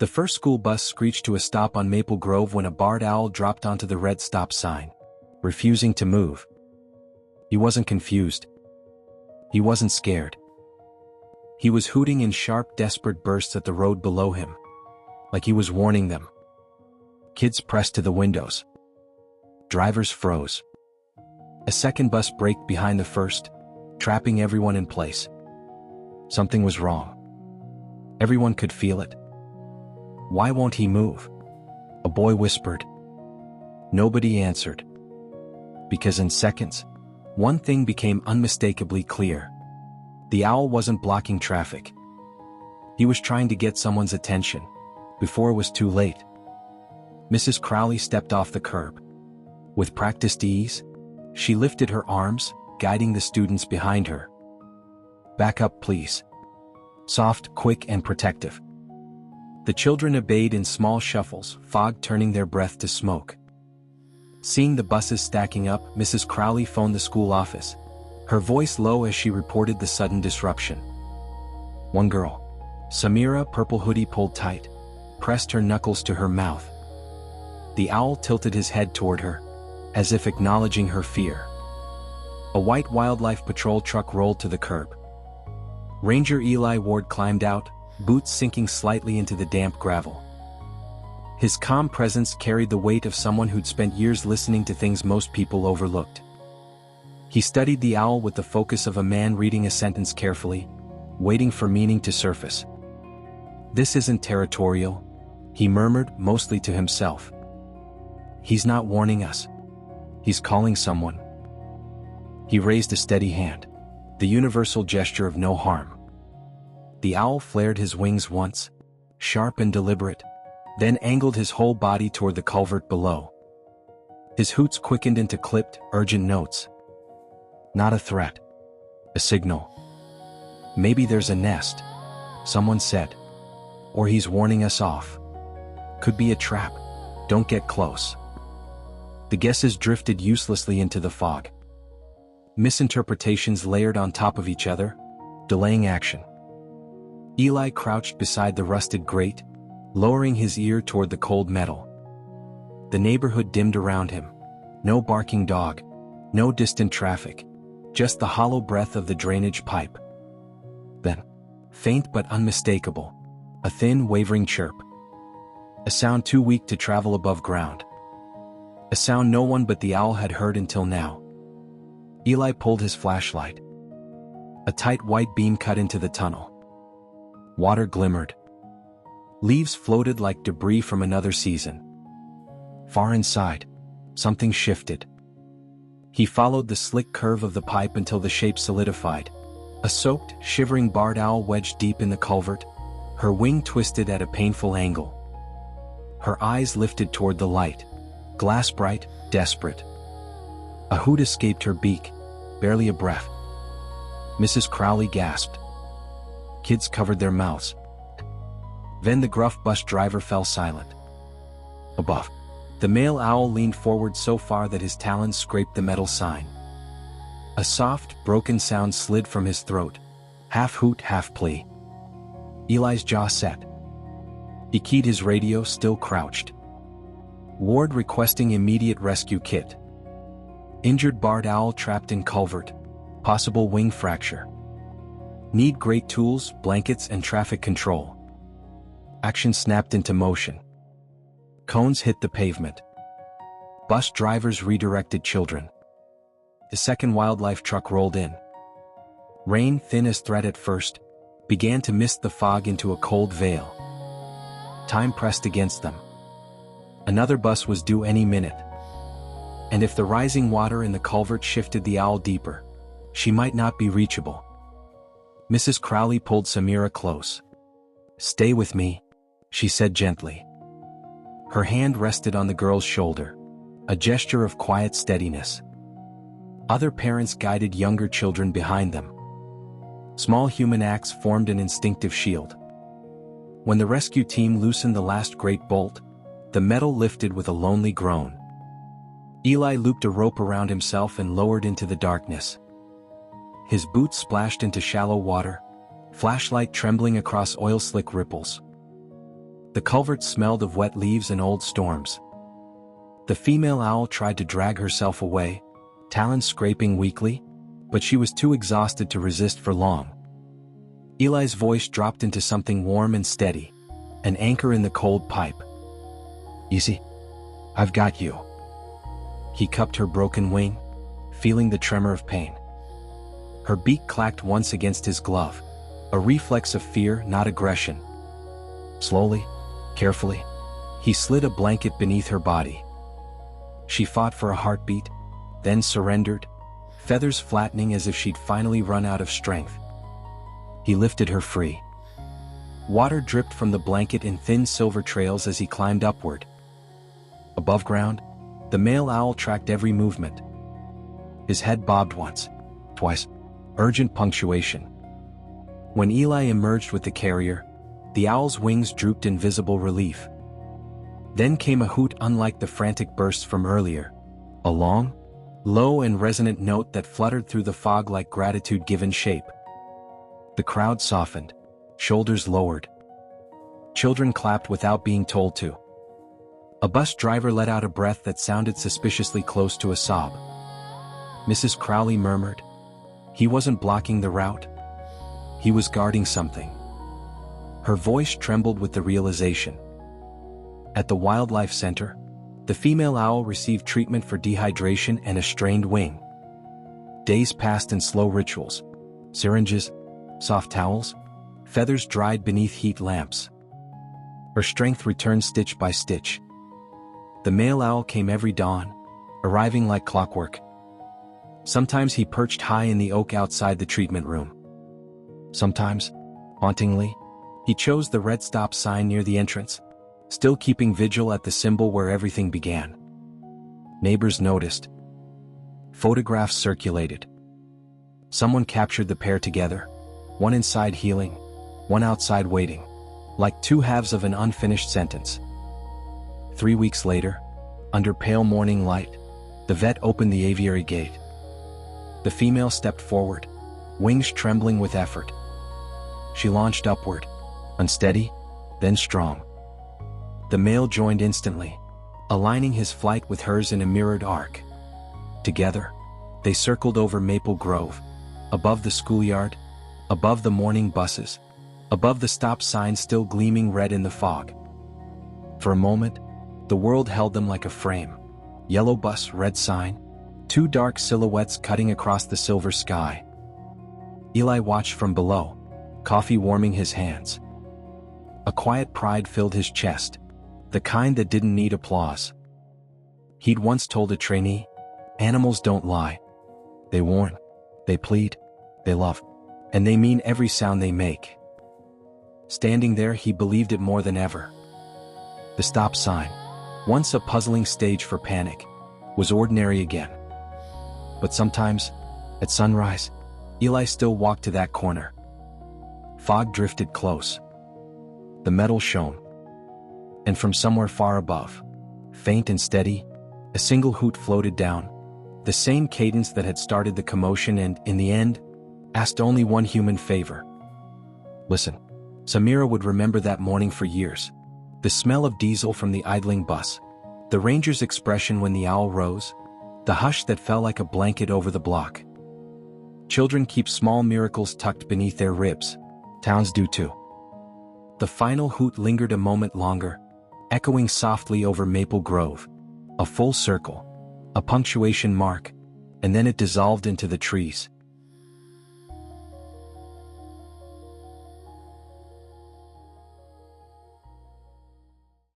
The first school bus screeched to a stop on Maple Grove when a barred owl dropped onto the red stop sign, refusing to move. He wasn't confused. He wasn't scared. He was hooting in sharp, desperate bursts at the road below him, like he was warning them. Kids pressed to the windows. Drivers froze. A second bus braked behind the first, trapping everyone in place. Something was wrong. Everyone could feel it. "Why won't he move?" a boy whispered. Nobody answered. Because in seconds, one thing became unmistakably clear. The owl wasn't blocking traffic. He was trying to get someone's attention, before it was too late. Mrs. Crowley stepped off the curb. With practiced ease, she lifted her arms, guiding the students behind her. "Back up, please." Soft, quick, and protective. The children obeyed in small shuffles, fog turning their breath to smoke. Seeing the buses stacking up, Mrs. Crowley phoned the school office, her voice low as she reported the sudden disruption. One girl, Samira, purple hoodie pulled tight, pressed her knuckles to her mouth. The owl tilted his head toward her, as if acknowledging her fear. A white wildlife patrol truck rolled to the curb. Ranger Eli Ward climbed out, boots sinking slightly into the damp gravel. His calm presence carried the weight of someone who'd spent years listening to things most people overlooked. He studied the owl with the focus of a man reading a sentence carefully, waiting for meaning to surface. "This isn't territorial," he murmured, mostly to himself. "He's not warning us. He's calling someone." He raised a steady hand, the universal gesture of no harm. The owl flared his wings once, sharp and deliberate, then angled his whole body toward the culvert below. His hoots quickened into clipped, urgent notes. Not a threat. A signal. "Maybe there's a nest," someone said. "Or he's warning us off. Could be a trap. Don't get close." The guesses drifted uselessly into the fog. Misinterpretations layered on top of each other, delaying action. Eli crouched beside the rusted grate, lowering his ear toward the cold metal. The neighborhood dimmed around him. No barking dog, no distant traffic, just the hollow breath of the drainage pipe. Then, faint but unmistakable, a thin, wavering chirp. A sound too weak to travel above ground. A sound no one but the owl had heard until now. Eli pulled his flashlight. A tight white beam cut into the tunnel. Water glimmered. Leaves floated like debris from another season. Far inside, something shifted. He followed the slick curve of the pipe until the shape solidified. A soaked, shivering barred owl wedged deep in the culvert, her wing twisted at a painful angle. Her eyes lifted toward the light, glass bright, desperate. A hoot escaped her beak, barely a breath. Mrs. Crowley gasped. Kids covered their mouths. Then the gruff bus driver fell silent. Above, the male owl leaned forward so far that his talons scraped the metal sign. A soft, broken sound slid from his throat, half hoot, half plea. Eli's jaw set. He keyed his radio, still crouched. Ward requesting immediate rescue kit. Injured barred owl trapped in culvert. Possible wing fracture. Need great tools, blankets, and traffic control. Action snapped into motion. Cones hit the pavement. Bus drivers redirected children. The second wildlife truck rolled in. Rain, thin as thread at first, began to mist the fog into a cold veil. Time pressed against them. Another bus was due any minute. And if the rising water in the culvert shifted the owl deeper, she might not be reachable. Mrs. Crowley pulled Samira close. "Stay with me," she said gently. Her hand rested on the girl's shoulder, a gesture of quiet steadiness. Other parents guided younger children behind them. Small human acts formed an instinctive shield. When the rescue team loosened the last great bolt, the metal lifted with a lonely groan. Eli looped a rope around himself and lowered into the darkness. His boots splashed into shallow water, flashlight trembling across oil-slick ripples. The culvert smelled of wet leaves and old storms. The female owl tried to drag herself away, talons scraping weakly, but she was too exhausted to resist for long. Eli's voice dropped into something warm and steady, an anchor in the cold pipe. "Easy. I've got you." He cupped her broken wing, feeling the tremor of pain. Her beak clacked once against his glove, a reflex of fear, not aggression. Slowly, carefully, he slid a blanket beneath her body. She fought for a heartbeat, then surrendered, feathers flattening as if she'd finally run out of strength. He lifted her free. Water dripped from the blanket in thin silver trails as he climbed upward. Above ground, the male owl tracked every movement. His head bobbed once, twice, urgent punctuation. When Eli emerged with the carrier, the owl's wings drooped in visible relief. Then came a hoot unlike the frantic bursts from earlier, a long, low and resonant note that fluttered through the fog like gratitude given shape. The crowd softened, shoulders lowered. Children clapped without being told to. A bus driver let out a breath that sounded suspiciously close to a sob. Mrs. Crowley murmured, "He wasn't blocking the route. He was guarding something." Her voice trembled with the realization. At the Wildlife Center, the female owl received treatment for dehydration and a strained wing. Days passed in slow rituals. Syringes, soft towels, feathers dried beneath heat lamps. Her strength returned stitch by stitch. The male owl came every dawn, arriving like clockwork. Sometimes he perched high in the oak outside the treatment room. Sometimes, hauntingly, he chose the red stop sign near the entrance, still keeping vigil at the symbol where everything began. Neighbors noticed. Photographs circulated. Someone captured the pair together, one inside healing, one outside waiting, like two halves of an unfinished sentence. 3 weeks later, under pale morning light, the vet opened the aviary gate. The female stepped forward, wings trembling with effort. She launched upward, unsteady, then strong. The male joined instantly, aligning his flight with hers in a mirrored arc. Together, they circled over Maple Grove, above the schoolyard, above the morning buses, above the stop sign still gleaming red in the fog. For a moment, the world held them like a frame. Yellow bus, red sign, two dark silhouettes cutting across the silver sky. Eli watched from below, coffee warming his hands. A quiet pride filled his chest, the kind that didn't need applause. He'd once told a trainee, "Animals don't lie. They warn, they plead, they love, and they mean every sound they make." Standing there, he believed it more than ever. The stop sign, once a puzzling stage for panic, was ordinary again. But sometimes, at sunrise, Eli still walked to that corner. Fog drifted close. The metal shone. And from somewhere far above, faint and steady, a single hoot floated down, the same cadence that had started the commotion and, in the end, asked only one human favor. Listen. Samira would remember that morning for years. The smell of diesel from the idling bus, the ranger's expression when the owl rose, the hush that fell like a blanket over the block. Children keep small miracles tucked beneath their ribs. Towns do too. The final hoot lingered a moment longer, echoing softly over Maple Grove. A full circle, a punctuation mark, and then it dissolved into the trees.